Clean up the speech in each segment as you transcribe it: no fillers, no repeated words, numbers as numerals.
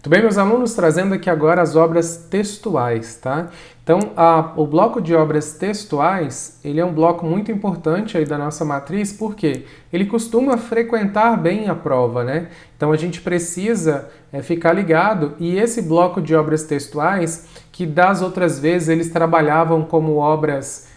Muito bem, meus alunos, trazendo aqui agora as obras textuais, tá? Então, o bloco de obras textuais, ele é um bloco muito importante aí da nossa matriz, porque ele costuma frequentar bem a prova, né? Então, a gente precisa ficar ligado, e esse bloco de obras textuais, que das outras vezes eles trabalhavam como obras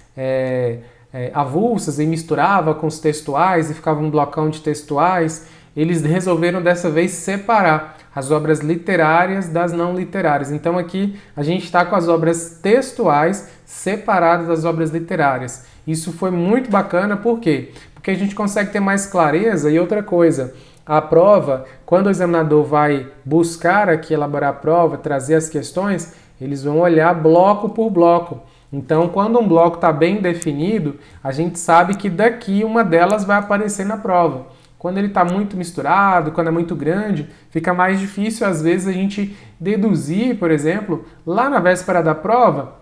avulsas e misturava com os textuais e ficava um blocão de textuais, eles resolveram dessa vez separar as obras literárias das não literárias. Então aqui a gente está com as obras textuais separadas das obras literárias. Isso foi muito bacana, por quê? Porque a gente consegue ter mais clareza. E outra coisa, a prova, quando o examinador vai buscar aqui elaborar a prova, trazer as questões, eles vão olhar bloco por bloco. Então, quando um bloco está bem definido, a gente sabe que daqui uma delas vai aparecer na prova. Quando ele está muito misturado, quando é muito grande, fica mais difícil, às vezes, a gente deduzir, por exemplo, lá na véspera da prova,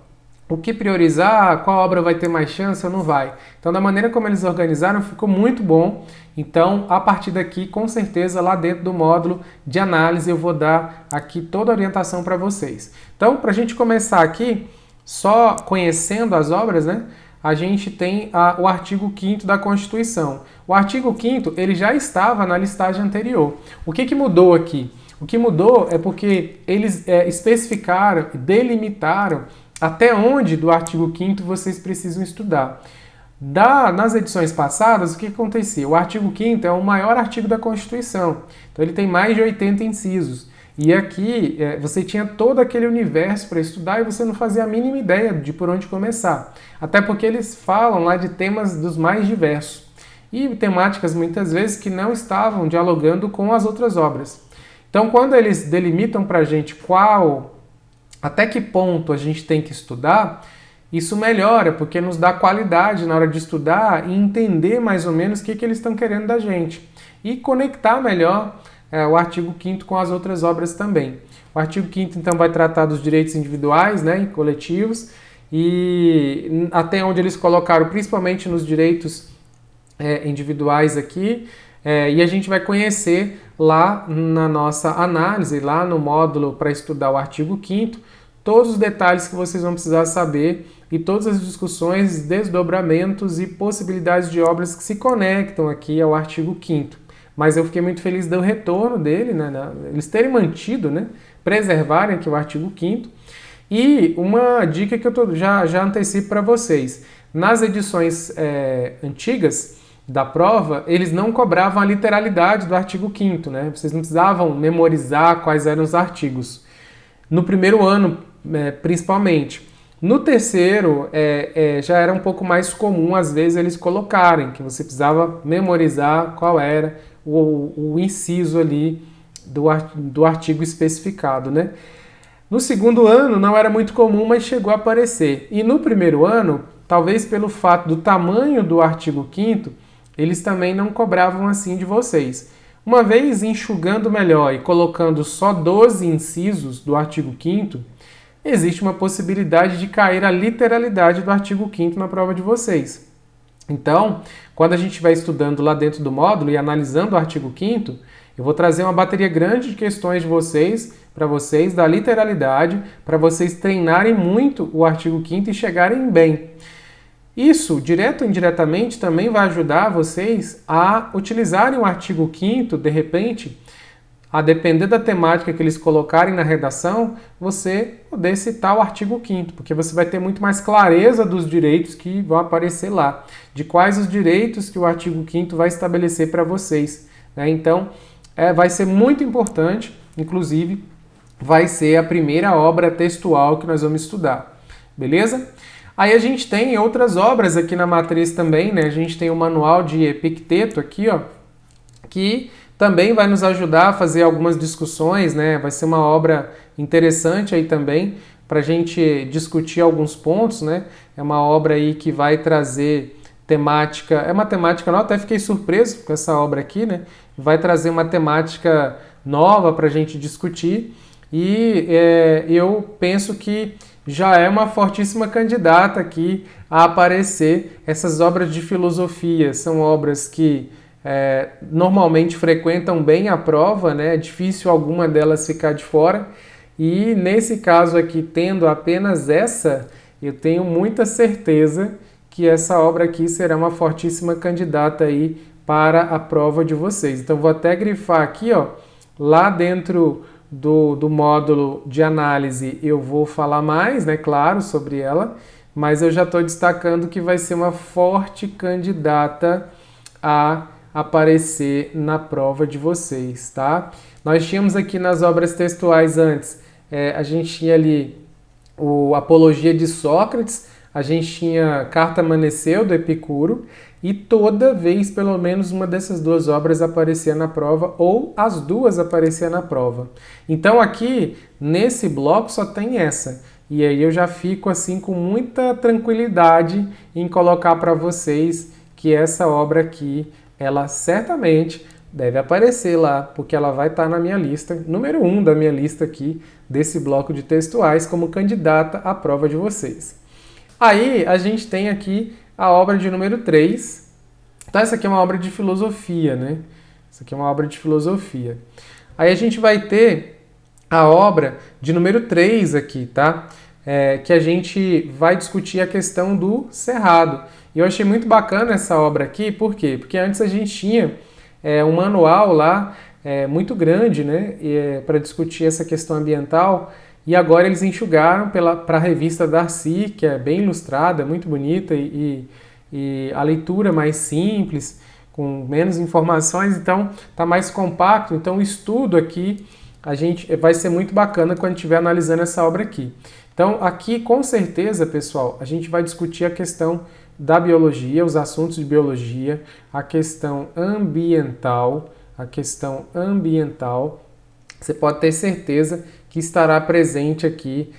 o que priorizar, qual obra vai ter mais chance ou não vai. Então, da maneira como eles organizaram, ficou muito bom. Então, a partir daqui, com certeza, lá dentro do módulo de análise, eu vou dar aqui toda a orientação para vocês. Então, para a gente começar aqui, só conhecendo as obras, né? A gente tem o artigo 5º da Constituição. O artigo 5º ele já estava na listagem anterior. O que mudou aqui? O que mudou é porque eles especificaram, delimitaram até onde do artigo 5º vocês precisam estudar. Nas edições passadas, o que acontecia? O artigo 5º é o maior artigo da Constituição. Então ele tem mais de 80 incisos. E aqui você tinha todo aquele universo para estudar e você não fazia a mínima ideia de por onde começar. Até porque eles falam lá de temas dos mais diversos. E temáticas muitas vezes que não estavam dialogando com as outras obras. Então quando eles delimitam para a gente até que ponto a gente tem que estudar, isso melhora, porque nos dá qualidade na hora de estudar e entender mais ou menos o que eles estão querendo da gente. E conectar melhor o artigo 5º com as outras obras também. O artigo 5º, então, vai tratar dos direitos individuais, né, e coletivos, e até onde eles colocaram, principalmente nos direitos individuais aqui, e a gente vai conhecer lá na nossa análise, lá no módulo para estudar o artigo 5º, todos os detalhes que vocês vão precisar saber e todas as discussões, desdobramentos e possibilidades de obras que se conectam aqui ao artigo 5º. Mas eu fiquei muito feliz do retorno dele, né, eles terem mantido, né, preservarem aqui o artigo 5º. E uma dica que eu já antecipo para vocês. Nas edições antigas da prova, eles não cobravam a literalidade do artigo 5º, né? Vocês não precisavam memorizar quais eram os artigos. No primeiro ano, principalmente. No terceiro, já era um pouco mais comum, às vezes, eles colocarem, que você precisava memorizar qual era o inciso ali do artigo especificado, né? No segundo ano não era muito comum, mas chegou a aparecer. E no primeiro ano, talvez pelo fato do tamanho do artigo 5º, eles também não cobravam assim de vocês. Uma vez enxugando melhor e colocando só 12 incisos do artigo 5º, existe uma possibilidade de cair a literalidade do artigo 5º na prova de vocês. Então, quando a gente vai estudando lá dentro do módulo e analisando o artigo 5º, eu vou trazer uma bateria grande de questões de para vocês, da literalidade, para vocês treinarem muito o artigo 5º e chegarem bem. Isso, direto ou indiretamente, também vai ajudar vocês a utilizarem o artigo 5º, de repente, a depender da temática que eles colocarem na redação, você poder citar o artigo 5º, porque você vai ter muito mais clareza dos direitos que vão aparecer lá, de quais os direitos que o artigo 5º vai estabelecer para vocês, né? Então, vai ser muito importante, inclusive, vai ser a primeira obra textual que nós vamos estudar, beleza? Aí a gente tem outras obras aqui na matriz também, né? A gente tem o manual de Epicteto aqui, ó, que também vai nos ajudar a fazer algumas discussões, né? Vai ser uma obra interessante aí também para a gente discutir alguns pontos, né? É uma obra aí que vai trazer temática, é uma temática nova, até fiquei surpreso com essa obra aqui, né? Vai trazer uma temática nova para a gente discutir e eu penso que já é uma fortíssima candidata aqui a aparecer. Essas obras de filosofia são obras que normalmente frequentam bem a prova, né? É difícil alguma delas ficar de fora. E nesse caso aqui, tendo apenas essa, eu tenho muita certeza que essa obra aqui será uma fortíssima candidata aí para a prova de vocês. Então vou até grifar aqui, ó, lá dentro do módulo de análise eu vou falar mais, né, claro, sobre ela, mas eu já estou destacando que vai ser uma forte candidata a aparecer na prova de vocês, tá? Nós tínhamos aqui nas obras textuais antes, a gente tinha ali o Apologia de Sócrates, a gente tinha Carta Amaneceu, do Epicuro, e toda vez pelo menos uma dessas duas obras aparecia na prova, ou as duas apareciam na prova. Então aqui, nesse bloco, só tem essa. E aí eu já fico assim com muita tranquilidade em colocar para vocês que essa obra aqui, ela certamente deve aparecer lá, porque ela vai estar na minha lista, número 1 da minha lista aqui, desse bloco de textuais, como candidata à prova de vocês. Aí a gente tem aqui a obra de número 3. Então essa aqui é uma obra de filosofia, né? Essa aqui é uma obra de filosofia. Aí a gente vai ter a obra de número 3 aqui, tá? Que a gente vai discutir a questão do cerrado. E eu achei muito bacana essa obra aqui, por quê? Porque antes a gente tinha um manual lá muito grande, né? Para discutir essa questão ambiental. E agora eles enxugaram para a revista Darcy, que é bem ilustrada, muito bonita e a leitura mais simples, com menos informações, então está mais compacto. Então o estudo aqui vai ser muito bacana quando estiver analisando essa obra aqui. Então aqui com certeza, pessoal, a gente vai discutir a questão da biologia, os assuntos de biologia, a questão ambiental, Você pode ter certeza que estará presente aqui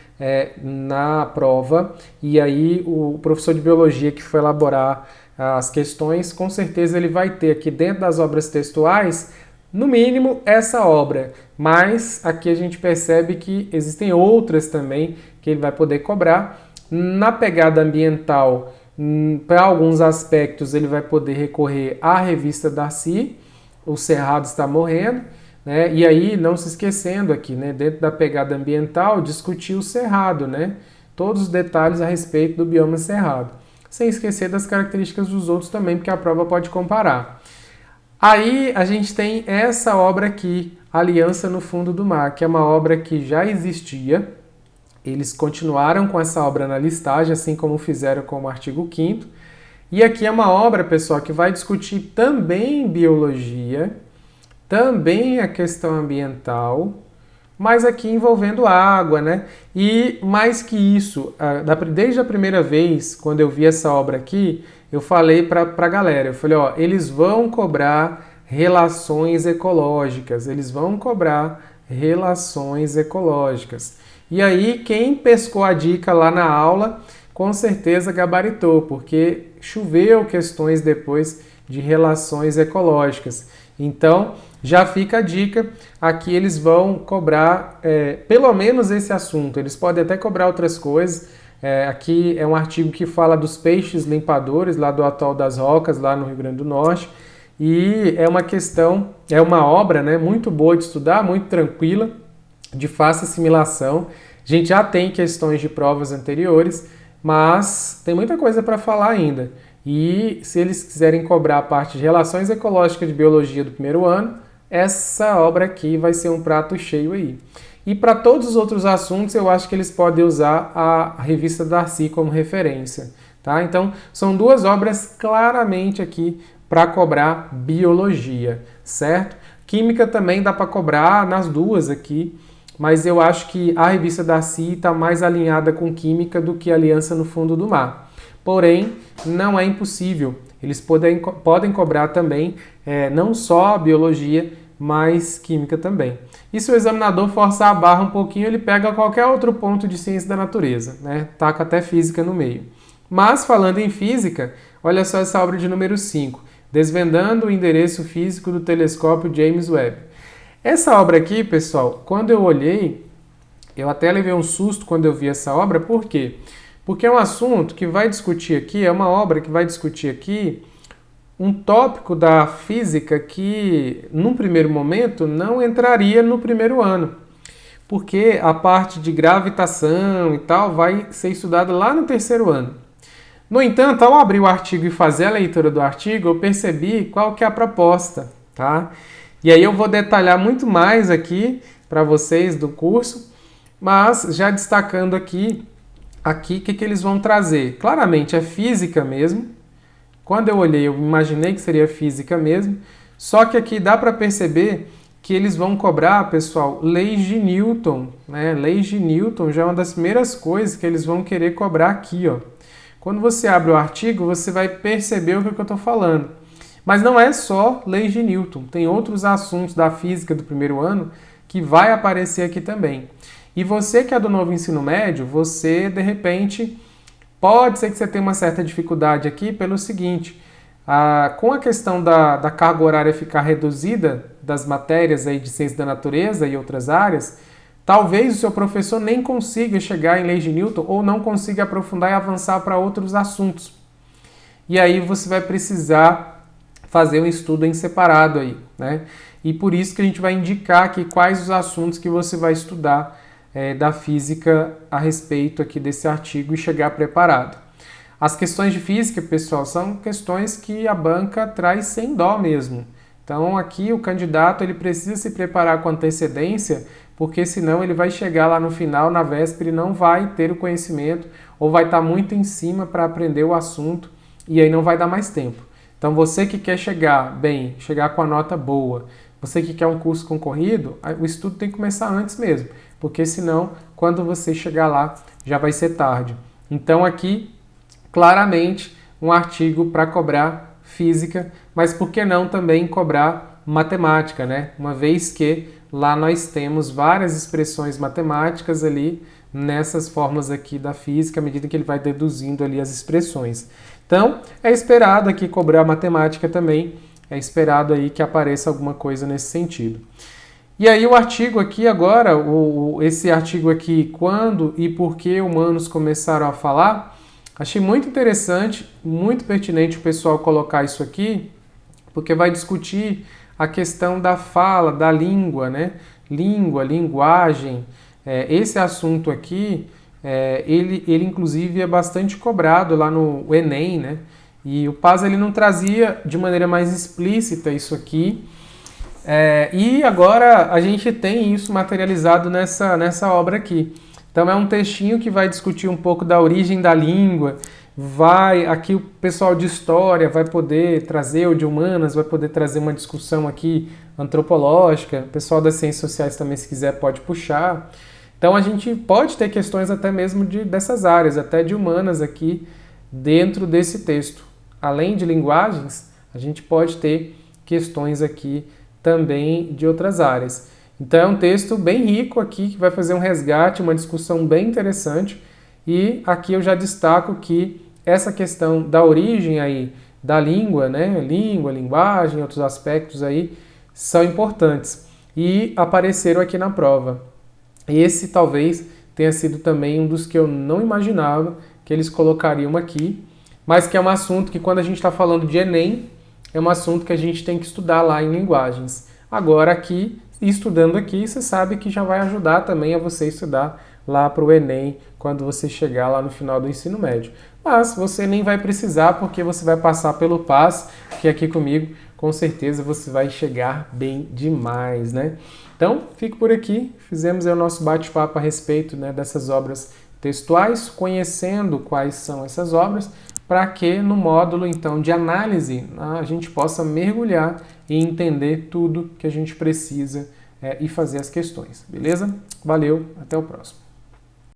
na prova, e aí o professor de biologia que for elaborar as questões, com certeza ele vai ter aqui dentro das obras textuais, no mínimo essa obra, mas aqui a gente percebe que existem outras também que ele vai poder cobrar. Na pegada ambiental, para alguns aspectos ele vai poder recorrer à revista Darcy, O Cerrado Está Morrendo, né? E aí, não se esquecendo aqui, né, dentro da pegada ambiental, discutir o cerrado, né? Todos os detalhes a respeito do bioma cerrado. Sem esquecer das características dos outros também, porque a prova pode comparar. Aí a gente tem essa obra aqui, Aliança no Fundo do Mar, que é uma obra que já existia. Eles continuaram com essa obra na listagem, assim como fizeram com o artigo 5º. E aqui é uma obra, pessoal, que vai discutir também biologia, também a questão ambiental, mas aqui envolvendo água, né? E mais que isso, desde a primeira vez, quando eu vi essa obra aqui, eu falei para a galera, eu falei, ó, eles vão cobrar relações ecológicas, E aí, quem pescou a dica lá na aula, com certeza gabaritou, porque choveu questões depois de relações ecológicas. Então, já fica a dica, aqui eles vão cobrar pelo menos esse assunto, eles podem até cobrar outras coisas. Aqui é um artigo que fala dos peixes limpadores, lá do Atol das Rocas, lá no Rio Grande do Norte, e é uma obra, né, muito boa de estudar, muito tranquila, de fácil assimilação. A gente já tem questões de provas anteriores, mas tem muita coisa para falar ainda. E se eles quiserem cobrar a parte de relações ecológicas de biologia do primeiro ano, essa obra aqui vai ser um prato cheio aí. E para todos os outros assuntos, eu acho que eles podem usar a revista Darcy como referência, tá? Então, são duas obras claramente aqui para cobrar biologia, certo? Química também dá para cobrar nas duas aqui, mas eu acho que a revista Darcy está mais alinhada com química do que Aliança no Fundo do Mar. Porém, não é impossível. Eles podem cobrar também não só biologia, mas química também. E se o examinador forçar a barra um pouquinho, ele pega qualquer outro ponto de ciência da natureza, né? Taca até física no meio. Mas, falando em física, olha só essa obra de número 5, Desvendando o Endereço Físico do Telescópio James Webb. Essa obra aqui, pessoal, quando eu olhei, eu até levei um susto quando eu vi essa obra, por quê? Porque é um assunto que vai discutir aqui, é uma obra que vai discutir aqui um tópico da física que, num primeiro momento, não entraria no primeiro ano, porque a parte de gravitação e tal vai ser estudada lá no terceiro ano. No entanto, ao abrir o artigo e fazer a leitura do artigo, eu percebi qual que é a proposta, tá? E aí eu vou detalhar muito mais aqui para vocês do curso, mas já destacando aqui o que eles vão trazer. Claramente é física mesmo. Quando eu olhei, eu imaginei que seria física mesmo, só que aqui dá para perceber que eles vão cobrar, pessoal, leis de Newton, né? Leis de Newton já é uma das primeiras coisas que eles vão querer cobrar aqui, ó. Quando você abre o artigo, você vai perceber o que eu estou falando. Mas não é só leis de Newton, tem outros assuntos da física do primeiro ano que vai aparecer aqui também. E você que é do novo ensino médio, você, de repente, pode ser que você tenha uma certa dificuldade aqui pelo seguinte, com a questão da carga horária ficar reduzida das matérias aí de ciência da natureza e outras áreas, talvez o seu professor nem consiga chegar em leis de Newton ou não consiga aprofundar e avançar para outros assuntos. E aí você vai precisar fazer um estudo em separado aí, né? E por isso que a gente vai indicar aqui quais os assuntos que você vai estudar da física a respeito aqui desse artigo e chegar preparado. As questões de física, pessoal, são questões que a banca traz sem dó mesmo. Então aqui o candidato ele precisa se preparar com antecedência, porque senão ele vai chegar lá no final, na véspera, e não vai ter o conhecimento ou vai estar muito em cima para aprender o assunto e aí não vai dar mais tempo. Então você que quer chegar bem, chegar com a nota boa, você que quer um curso concorrido, o estudo tem que começar antes mesmo, porque senão quando você chegar lá já vai ser tarde. Então aqui, claramente, um artigo para cobrar física, mas por que não também cobrar matemática, né? Uma vez que lá nós temos várias expressões matemáticas ali nessas formas aqui da física, à medida que ele vai deduzindo ali as expressões. Então, é esperado aqui cobrar matemática também, é esperado aí que apareça alguma coisa nesse sentido. E aí o artigo aqui agora, esse artigo aqui, quando e por que humanos começaram a falar, achei muito interessante, muito pertinente o pessoal colocar isso aqui, porque vai discutir a questão da fala, da língua, né? Língua, linguagem. Esse assunto aqui, ele inclusive é bastante cobrado lá no Enem, né? E o PAS ele não trazia de maneira mais explícita isso aqui. E agora a gente tem isso materializado nessa obra aqui. Então é um textinho que vai discutir um pouco da origem da língua, aqui o pessoal de história vai poder trazer, ou de humanas, vai poder trazer uma discussão aqui antropológica, o pessoal das ciências sociais também, se quiser, pode puxar. Então a gente pode ter questões até mesmo dessas áreas, até de humanas aqui dentro desse texto. Além de linguagens, a gente pode ter questões aqui também de outras áreas. Então é um texto bem rico aqui, que vai fazer um resgate, uma discussão bem interessante. E aqui eu já destaco que essa questão da origem aí da língua, né? Língua, linguagem, outros aspectos aí são importantes. E apareceram aqui na prova. Esse talvez tenha sido também um dos que eu não imaginava que eles colocariam aqui, mas que é um assunto que quando a gente está falando de Enem, é um assunto que a gente tem que estudar lá em linguagens. Agora aqui, estudando aqui, você sabe que já vai ajudar também a você estudar lá para o Enem, quando você chegar lá no final do ensino médio. Mas você nem vai precisar, porque você vai passar pelo PAS, que aqui comigo, com certeza você vai chegar bem demais, né? Então, fico por aqui. Fizemos aí o nosso bate-papo a respeito, né, dessas obras textuais, conhecendo quais são essas obras, para que no módulo, então, de análise, a gente possa mergulhar e entender tudo que a gente precisa e fazer as questões, beleza? Valeu, até o próximo.